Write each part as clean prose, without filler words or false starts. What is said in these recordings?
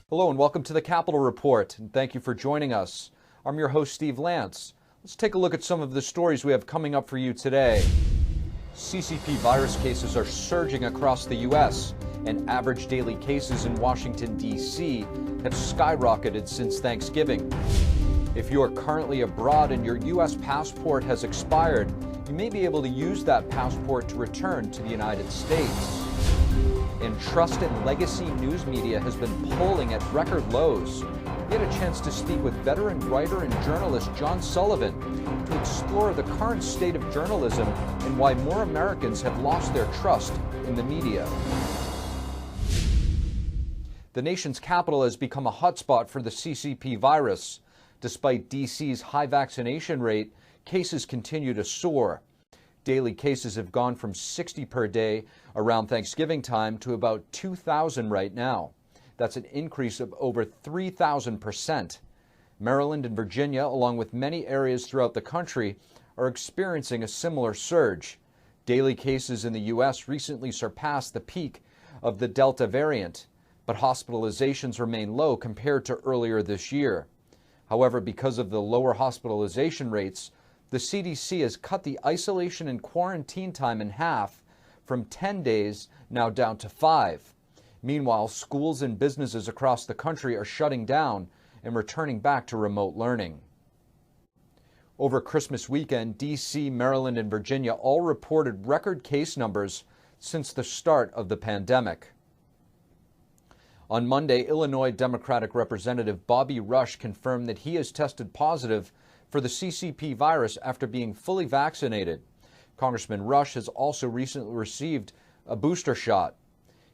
Hello and welcome to the Capitol Report, and thank you for joining us. I'm your host, Steve Lance. Let's take a look at some of the stories we have coming up for you today. CCP virus cases are surging across the U.S., and average daily cases in Washington, D.C. have skyrocketed since Thanksgiving. If you are currently abroad and your U.S. passport has expired, you may be able to use that passport to return to the United States. And trust in legacy news media has been polling at record lows. We had a chance to speak with veteran writer and journalist John Sullivan to explore the current state of journalism and why more Americans have lost their trust in the media. The nation's capital has become a hotspot for the CCP virus. Despite D.C.'s high vaccination rate, cases continue to soar. Daily cases have gone from 60 per day around Thanksgiving time to about 2,000 right now. That's an increase of over 3,000%. Maryland and Virginia, along with many areas throughout the country, are experiencing a similar surge. Daily cases in the U.S. recently surpassed the peak of the Delta variant, but hospitalizations remain low compared to earlier this year. However, because of the lower hospitalization rates, the CDC has cut the isolation and quarantine time in half, from 10 days now down to 5. Meanwhile, schools and businesses across the country are shutting down and returning back to remote learning. Over Christmas weekend, D.C., Maryland, and Virginia all reported record case numbers since the start of the pandemic. On Monday, Illinois Democratic Representative Bobby Rush confirmed that he has tested positive for the CCP virus after being fully vaccinated. Congressman Rush has also recently received a booster shot.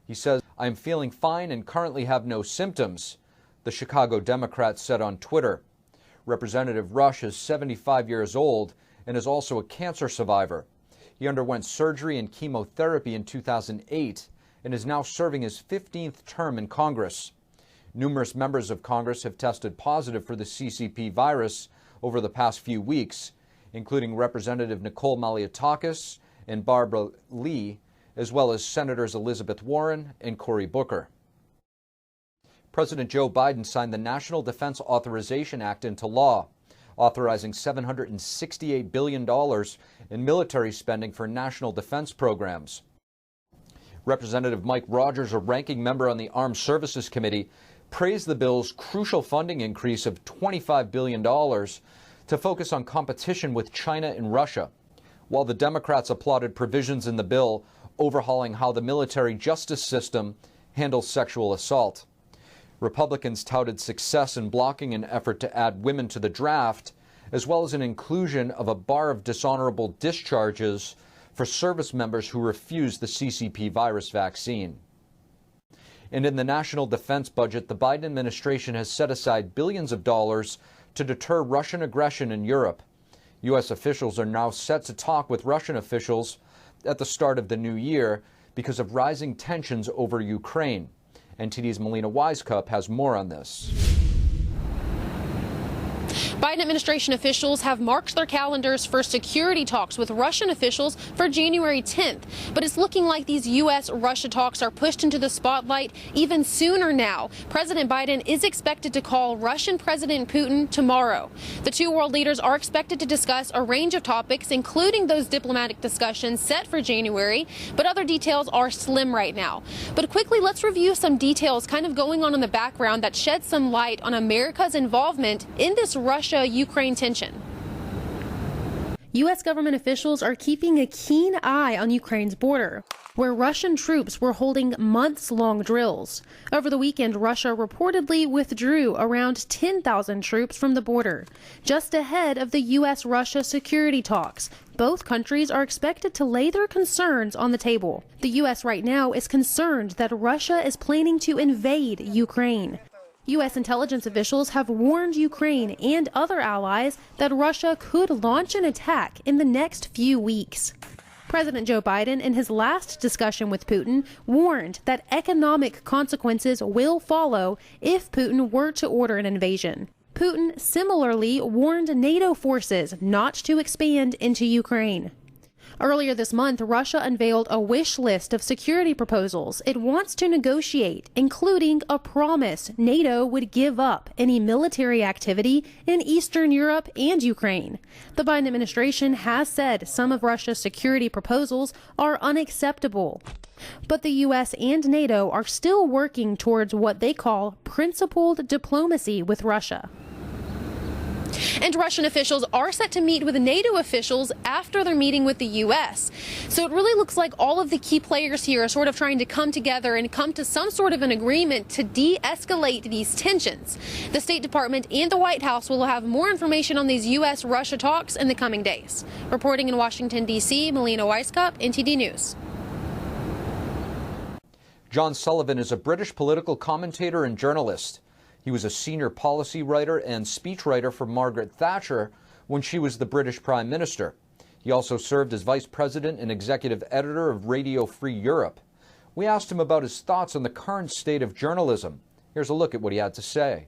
He says, "I am feeling fine and currently have no symptoms," the Chicago Democrat said on Twitter. Representative Rush is 75 years old and is also a cancer survivor. He underwent surgery and chemotherapy in 2008 and is now serving his 15th term in Congress. Numerous members of Congress have tested positive for the CCP virus over the past few weeks, including Representative Nicole Maliotakis and Barbara Lee, as well as Senators Elizabeth Warren and Cory Booker. President Joe Biden signed the National Defense Authorization Act into law, authorizing $768 billion in military spending for national defense programs. Representative Mike Rogers, a ranking member on the Armed Services Committee, praised the bill's crucial funding increase of $25 billion to focus on competition with China and Russia, while the Democrats applauded provisions in the bill overhauling how the military justice system handles sexual assault. Republicans touted success in blocking an effort to add women to the draft, as well as an inclusion of a bar of dishonorable discharges for service members who refuse the CCP virus vaccine. And in the national defense budget, the Biden administration has set aside billions of dollars to deter Russian aggression in Europe. U.S. officials are now set to talk with Russian officials at the start of the new year because of rising tensions over Ukraine. NTD's Melina Wisecup has more on this. Biden administration officials have marked their calendars for security talks with Russian officials for January 10th. But it's looking like these U.S.-Russia talks are pushed into the spotlight even sooner now. President Biden is expected to call Russian President Putin tomorrow. The two world leaders are expected to discuss a range of topics, including those diplomatic discussions set for January. But other details are slim right now. But quickly, let's review some details kind of going on in the background that shed some light on America's involvement in this Russia-Ukraine tension. U.S. government officials are keeping a keen eye on Ukraine's border, where Russian troops were holding months-long drills. Over the weekend, Russia reportedly withdrew around 10,000 troops from the border, just ahead of the U.S.-Russia security talks. Both countries are expected to lay their concerns on the table. The U.S. right now is concerned that Russia is planning to invade Ukraine. U.S. intelligence officials have warned Ukraine and other allies that Russia could launch an attack in the next few weeks. President Joe Biden, in his last discussion with Putin, warned that economic consequences will follow if Putin were to order an invasion. Putin similarly warned NATO forces not to expand into Ukraine. Earlier this month, Russia unveiled a wish list of security proposals it wants to negotiate, including a promise NATO would give up any military activity in Eastern Europe and Ukraine. The Biden administration has said some of Russia's security proposals are unacceptable. But the U.S. and NATO are still working towards what they call principled diplomacy with Russia. And Russian officials are set to meet with NATO officials after their meeting with the U.S. So it really looks like all of the key players here are sort of trying to come together and come to some sort of an agreement to de-escalate these tensions. The State Department and the White House will have more information on these U.S.-Russia talks in the coming days. Reporting in Washington, D.C., Melina Weisskopf, NTD News. John Sullivan is a British political commentator and journalist. He was a senior policy writer and speechwriter for Margaret Thatcher when she was the British Prime Minister. He also served as vice president and executive editor of Radio Free Europe. We asked him about his thoughts on the current state of journalism. Here's a look at what he had to say.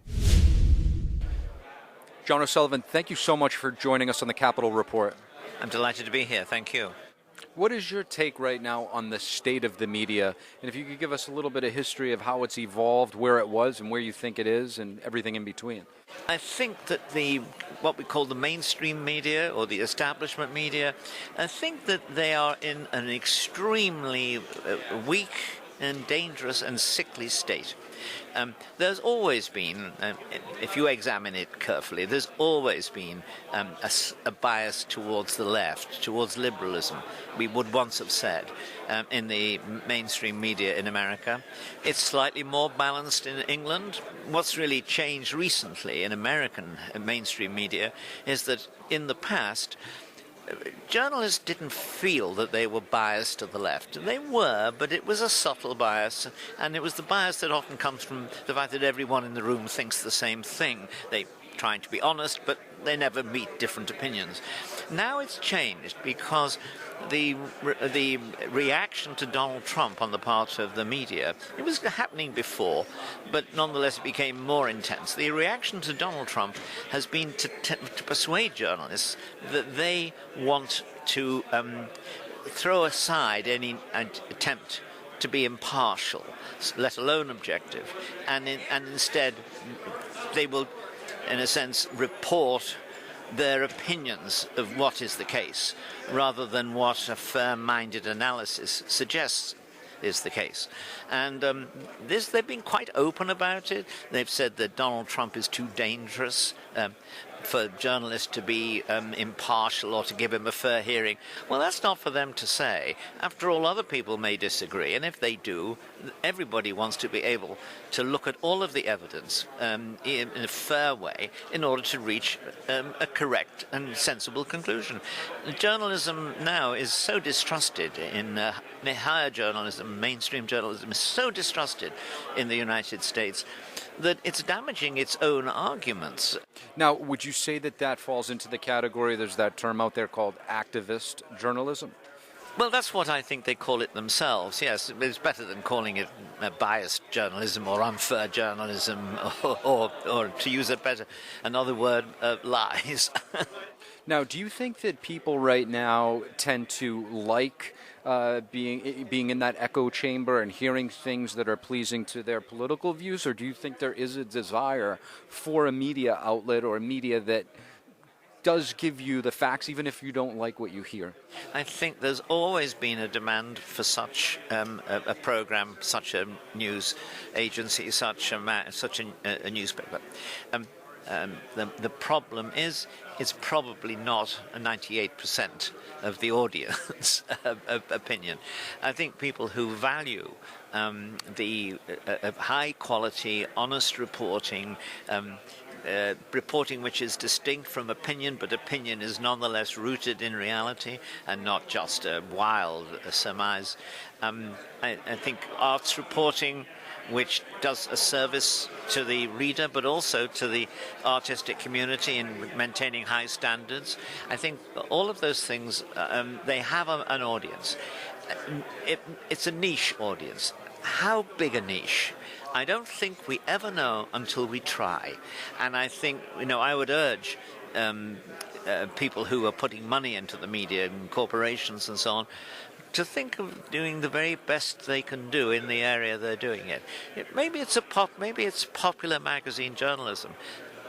John O'Sullivan, thank you so much for joining us on the Capitol Report. I'm delighted to be here. Thank you. What is your take right now on the state of the media? And if you could give us a little bit of history of how it's evolved, where it was and where you think it is, and everything in between. I think that what we call the mainstream media or the establishment media, I think that they are in an extremely weak and dangerous and sickly state. There's always been, if you examine it carefully, there's always been a bias towards the left, towards liberalism, we would once have said, in the mainstream media in America. It's slightly more balanced in England. What's really changed recently in American mainstream media is that in the past, journalists didn't feel that they were biased to the left. They were, but it was a subtle bias, and it was the bias that often comes from the fact that everyone in the room thinks the same thing. They're trying to be honest, but they never meet different opinions. Now it's changed because the reaction to Donald Trump on the part of the media, it was happening before, but nonetheless it became more intense. The reaction to Donald Trump has been to persuade journalists that they want to throw aside any attempt to be impartial, let alone objective, and instead they will, in a sense, report their opinions of what is the case, rather than what a fair-minded analysis suggests is the case. And they've been quite open about it. They've said that Donald Trump is too dangerous for journalists to be impartial or to give him a fair hearing. Well, that's not for them to say. After all, other people may disagree, and if they do, everybody wants to be able to look at all of the evidence in a fair way in order to reach a correct and sensible conclusion. Journalism now is so distrusted in higher journalism, mainstream journalism is so distrusted in the United States that it's damaging its own arguments. Now, would you say that falls into the category, there's that term out there called activist journalism? Well, that's what I think they call it themselves, yes. It's better than calling it biased journalism or unfair journalism or to use another word, lies. Now, do you think that people right now tend to like being in that echo chamber and hearing things that are pleasing to their political views, or do you think there is a desire for a media outlet or a media that does give you the facts, even if you don't like what you hear? I think there's always been a demand for such a program, such a news agency, such a newspaper. The problem is it's probably not a 98% of the audience opinion. I think people who value the high-quality, honest reporting, reporting which is distinct from opinion, but opinion is nonetheless rooted in reality and not just a wild surmise. I think arts reporting, which does a service to the reader, but also to the artistic community in maintaining high standards. I think all of those things, they have an audience. It's a niche audience. How big a niche? I don't think we ever know until we try. And I think, I would urge people who are putting money into the media and corporations and so on, to think of doing the very best they can do in the area they're doing it. Maybe it's popular magazine journalism.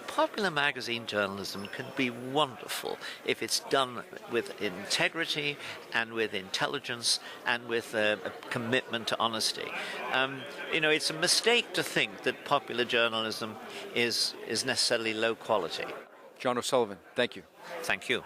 Popular magazine journalism can be wonderful if it's done with integrity and with intelligence and with a commitment to honesty. It's a mistake to think that popular journalism is necessarily low quality. John O'Sullivan, thank you. Thank you.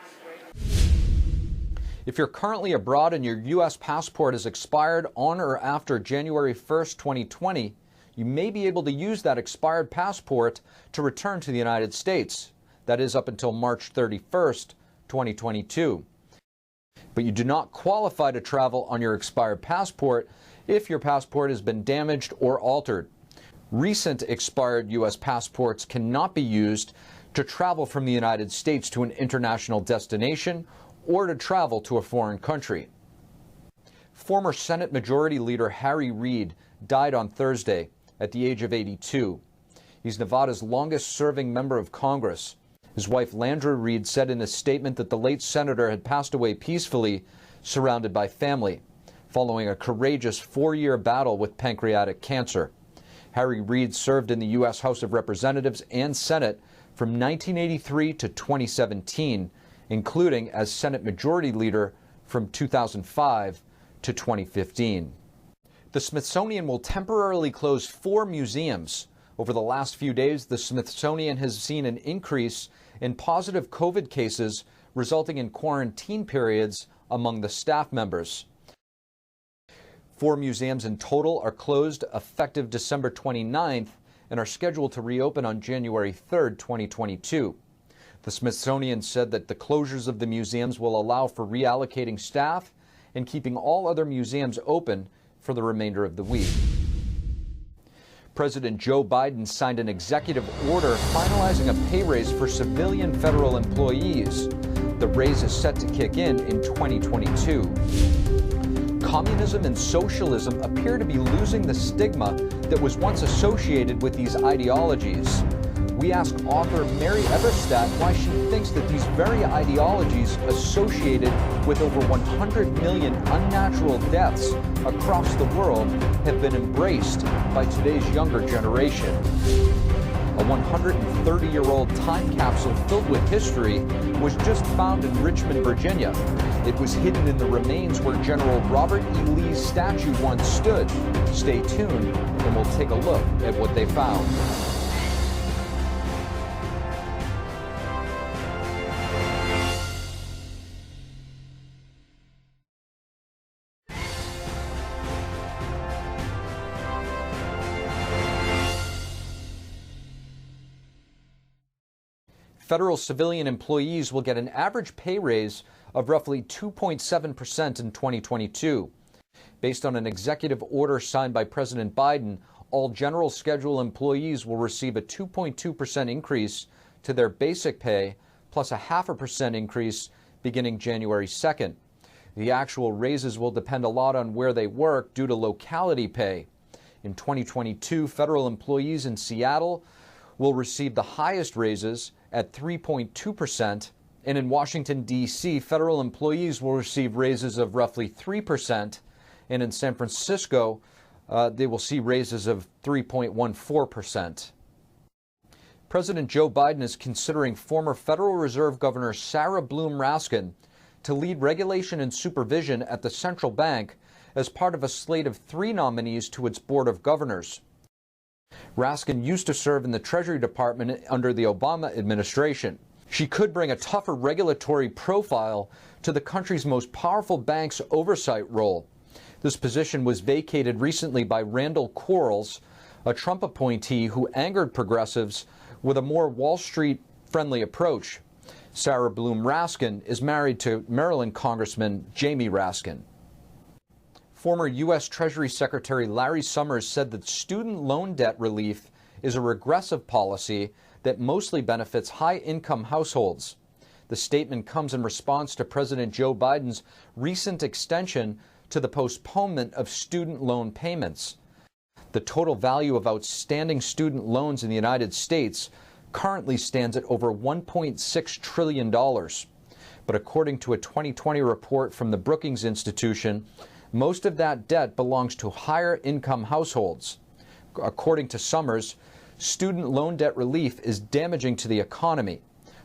If you're currently abroad and your U.S. passport is expired on or after January 1st, 2020, you may be able to use that expired passport to return to the United States. That is up until March 31st, 2022. But you do not qualify to travel on your expired passport if your passport has been damaged or altered. Recent expired U.S. passports cannot be used to travel from the United States to an international destination or to travel to a foreign country. Former Senate Majority Leader Harry Reid died on Thursday at the age of 82. He's Nevada's longest-serving member of Congress. His wife, Landra Reid, said in a statement that the late senator had passed away peacefully, surrounded by family, following a courageous 4-year battle with pancreatic cancer. Harry Reid served in the U.S. House of Representatives and Senate from 1983 to 2017, including as Senate Majority Leader from 2005 to 2015. The Smithsonian will temporarily close 4 museums. Over the last few days, the Smithsonian has seen an increase in positive COVID cases, resulting in quarantine periods among the staff members. 4 museums in total are closed effective December 29th and are scheduled to reopen on January 3rd, 2022. The Smithsonian said that the closures of the museums will allow for reallocating staff and keeping all other museums open for the remainder of the week. President Joe Biden signed an executive order finalizing a pay raise for civilian federal employees. The raise is set to kick in 2022. Communism and socialism appear to be losing the stigma that was once associated with these ideologies. We ask author Maryeberstadt why she thinks that these very ideologies associated with over 100 million unnatural deaths across the world have been embraced by today's younger generation. A 130-year-old time capsule filled with history was just found in Richmond, Virginia. It was hidden in the remains where General Robert E. Lee's statue once stood. Stay tuned and we'll take a look at what they found. Federal civilian employees will get an average pay raise of roughly 2.7% in 2022. Based on an executive order signed by President Biden, all general schedule employees will receive a 2.2% increase to their basic pay, plus a 0.5% increase beginning January 2nd. The actual raises will depend a lot on where they work due to locality pay. In 2022, federal employees in Seattle will receive the highest raises at 3.2%, and in Washington, D.C., federal employees will receive raises of roughly 3%, and in San Francisco, they will see raises of 3.14%. President Joe Biden is considering former Federal Reserve Governor Sarah Bloom Raskin to lead regulation and supervision at the central bank as part of a slate of 3 nominees to its Board of Governors. Raskin used to serve in the Treasury Department under the Obama administration. She could bring a tougher regulatory profile to the country's most powerful bank's oversight role. This position was vacated recently by Randall Quarles, a Trump appointee who angered progressives with a more Wall Street-friendly approach. Sarah Bloom Raskin is married to Maryland Congressman Jamie Raskin. Former U.S. Treasury Secretary Larry Summers said that student loan debt relief is a regressive policy that mostly benefits high-income households. The statement comes in response to President Joe Biden's recent extension to the postponement of student loan payments. The total value of outstanding student loans in the United States currently stands at over $1.6 trillion. But according to a 2020 report from the Brookings Institution, most of that debt belongs to higher income households. According to Summers, student loan debt relief is damaging to the economy.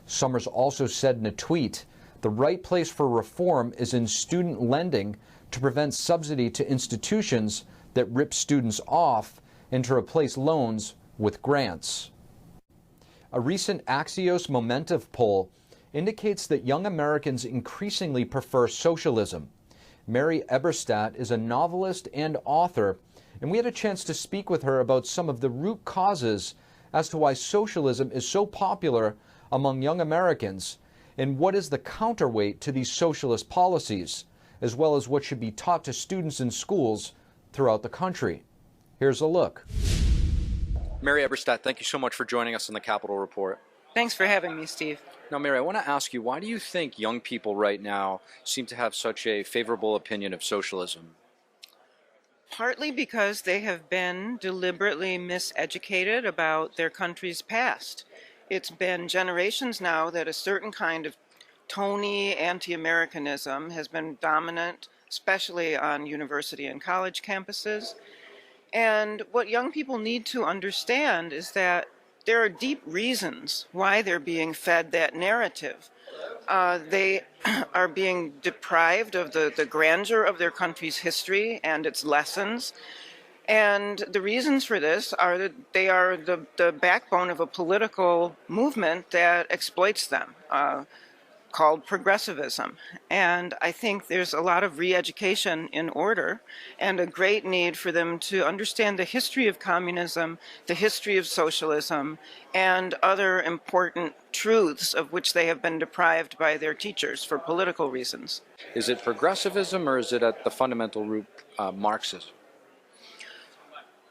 Summers also said in a tweet, the right place for reform is in student lending to prevent subsidy to institutions that rip students off and to replace loans with grants. A recent Axios Momentum poll indicates that young Americans increasingly prefer socialism. Maryeberstadt is a novelist and author, and we had a chance to speak with her about some of the root causes as to why socialism is so popular among young Americans and what is the counterweight to these socialist policies, as well as what should be taught to students in schools throughout the country. Here's a look. Maryeberstadt, thank you so much for joining us on the Capitol Report. Thanks for having me, Steve. Now, Mary, I want to ask you, why do you think young people right now seem to have such a favorable opinion of socialism? Partly because they have been deliberately miseducated about their country's past. It's been generations now that a certain kind of Tony anti-Americanism has been dominant, especially on university and college campuses. And what young people need to understand is that there are deep reasons why they're being fed that narrative. They are being deprived of the grandeur of their country's history and its lessons. And the reasons for this are that they are the backbone of a political movement that exploits them, called progressivism. And I think there's a lot of re-education in order and a great need for them to understand the history of communism, the history of socialism, and other important truths of which they have been deprived by their teachers for political reasons. Is it progressivism or is it at the fundamental root Marxism?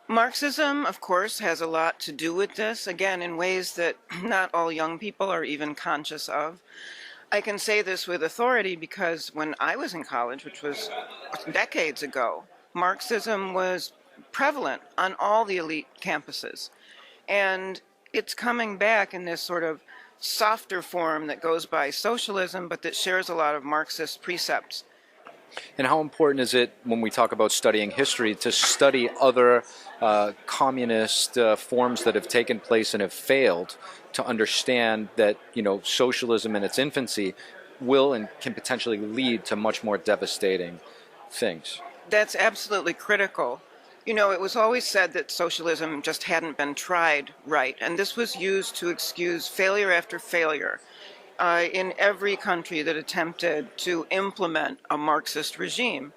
Marxism, of course, has a lot to do with this, again, in ways that not all young people are even conscious of. I can say this with authority because when I was in college, which was decades ago, Marxism was prevalent on all the elite campuses. And it's coming back in this sort of softer form that goes by socialism, but that shares a lot of Marxist precepts. And how important is it, when we talk about studying history, to study other communist forms that have taken place and have failed, to understand that, socialism in its infancy will and can potentially lead to much more devastating things? That's absolutely critical. It was always said that socialism just hadn't been tried right, and this was used to excuse failure after failure in every country that attempted to implement a Marxist regime.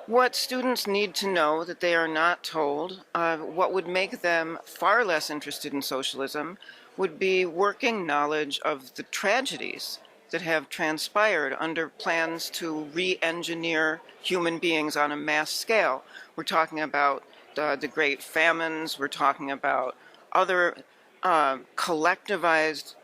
What students need to know that they are not told, what would make them far less interested in socialism, would be working knowledge of the tragedies that have transpired under plans to re-engineer human beings on a mass scale. We're talking about the great famines, we're talking about other collectivized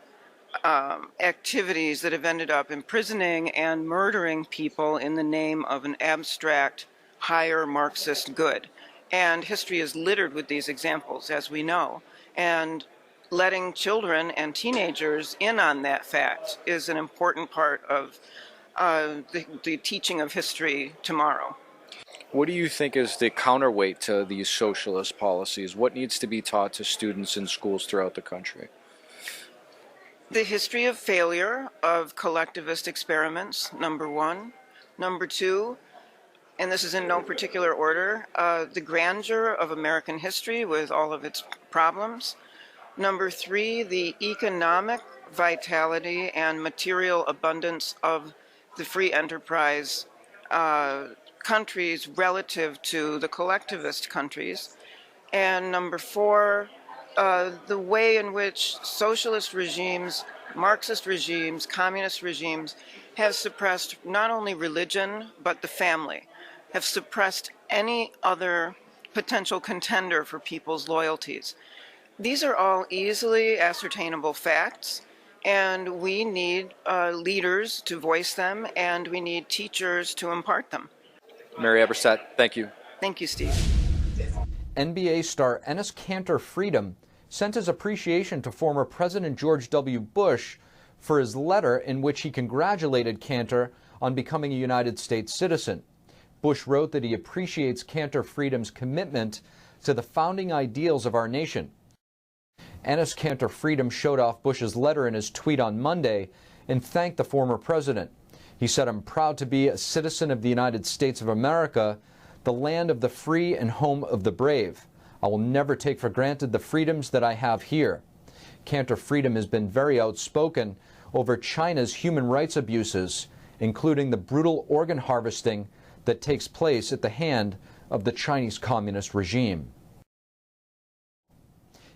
activities that have ended up imprisoning and murdering people in the name of an abstract, higher Marxist good. And history is littered with these examples, as we know. And letting children and teenagers in on that fact is an important part of the teaching of history tomorrow. What do you think is the counterweight to these socialist policies? What needs to be taught to students in schools throughout the country? The history of failure of collectivist experiments, number one. Number two, and this is in no particular order, the grandeur of American history with all of its problems. Number three, the economic vitality and material abundance of the free enterprise countries relative to the collectivist countries. And number four, the way in which socialist regimes, Marxist regimes, communist regimes have suppressed not only religion, but the family, have suppressed any other potential contender for people's loyalties. These are all easily ascertainable facts, and we need leaders to voice them, and we need teachers to impart them. Maryeberstadt, thank you. Thank you, Steve. NBA star Enes Kanter Freedom sent his appreciation to former President George W. Bush for his letter in which he congratulated Cantor on becoming a United States citizen. Bush wrote that he appreciates Cantor Freedom's commitment to the founding ideals of our nation. Enes Kanter Freedom showed off Bush's letter in his tweet on Monday and thanked the former president. He said, "I'm proud to be a citizen of the United States of America, the land of the free and home of the brave. I will never take for granted the freedoms that I have here." Kanter Freedom has been very outspoken over China's human rights abuses, including the brutal organ harvesting that takes place at the hand of the Chinese Communist regime.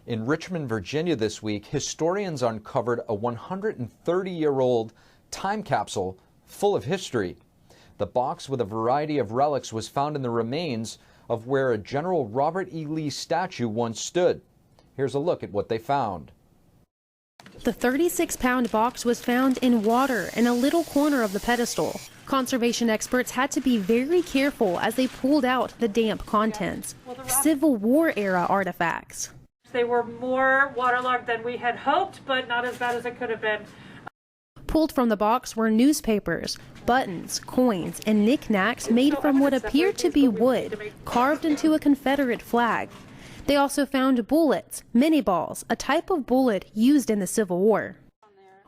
In Richmond, Virginia this week, historians uncovered a 130-year-old time capsule full of history. The box with a variety of relics was found in the remains of where a General Robert E. Lee statue once stood. Here's a look at what they found. The 36-pound box was found in water in a little corner of the pedestal. Conservation experts had to be very careful as they pulled out the damp contents. Civil War era artifacts. They were more waterlogged than we had hoped, but not as bad as it could have been. Pulled from the box were newspapers, buttons, coins, and knickknacks made from what appeared to be wood, carved into a Confederate flag. They also found bullets, mini balls, a type of bullet used in the Civil War.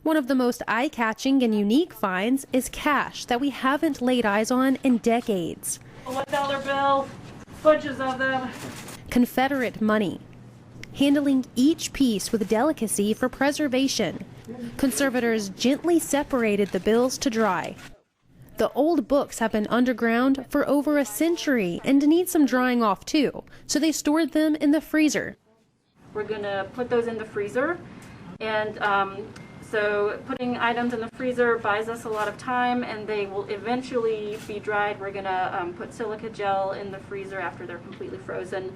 One of the most eye-catching and unique finds is cash that we haven't laid eyes on in decades. A $1 bill, bunches of them. Confederate money. Handling each piece with delicacy for preservation. Conservators gently separated the bills to dry. The old books have been underground for over a century and need some drying off too, so they stored them in the freezer. We're going to put those in the freezer, and so putting items in the freezer buys us a lot of time, and they will eventually be dried. We're going to put silica gel in the freezer after they're completely frozen.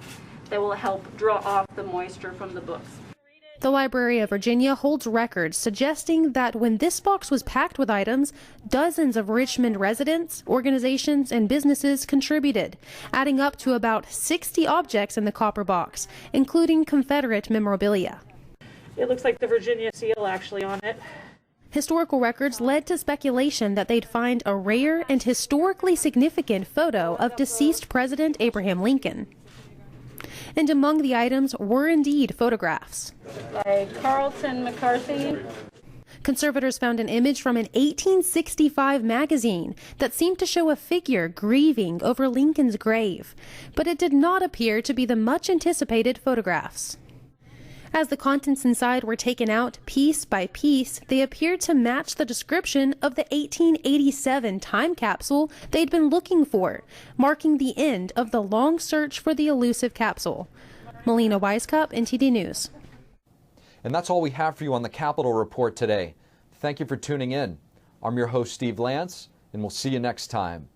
That will help draw off the moisture from the books. The Library of Virginia holds records suggesting that when this box was packed with items, dozens of Richmond residents, organizations, and businesses contributed, adding up to about 60 objects in the copper box, including Confederate memorabilia. It looks like the Virginia seal actually on it. Historical records led to speculation that they'd find a rare and historically significant photo of deceased President Abraham Lincoln. And among the items were indeed photographs. By Carlton McCarthy. Conservators found an image from an 1865 magazine that seemed to show a figure grieving over Lincoln's grave, but it did not appear to be the much-anticipated photographs. As the contents inside were taken out piece by piece, they appeared to match the description of the 1887 time capsule they'd been looking for, marking the end of the long search for the elusive capsule. Melina Weisskopf, NTD News. And that's all we have for you on the Capitol Report today. Thank you for tuning in. I'm your host, Steve Lance, and we'll see you next time.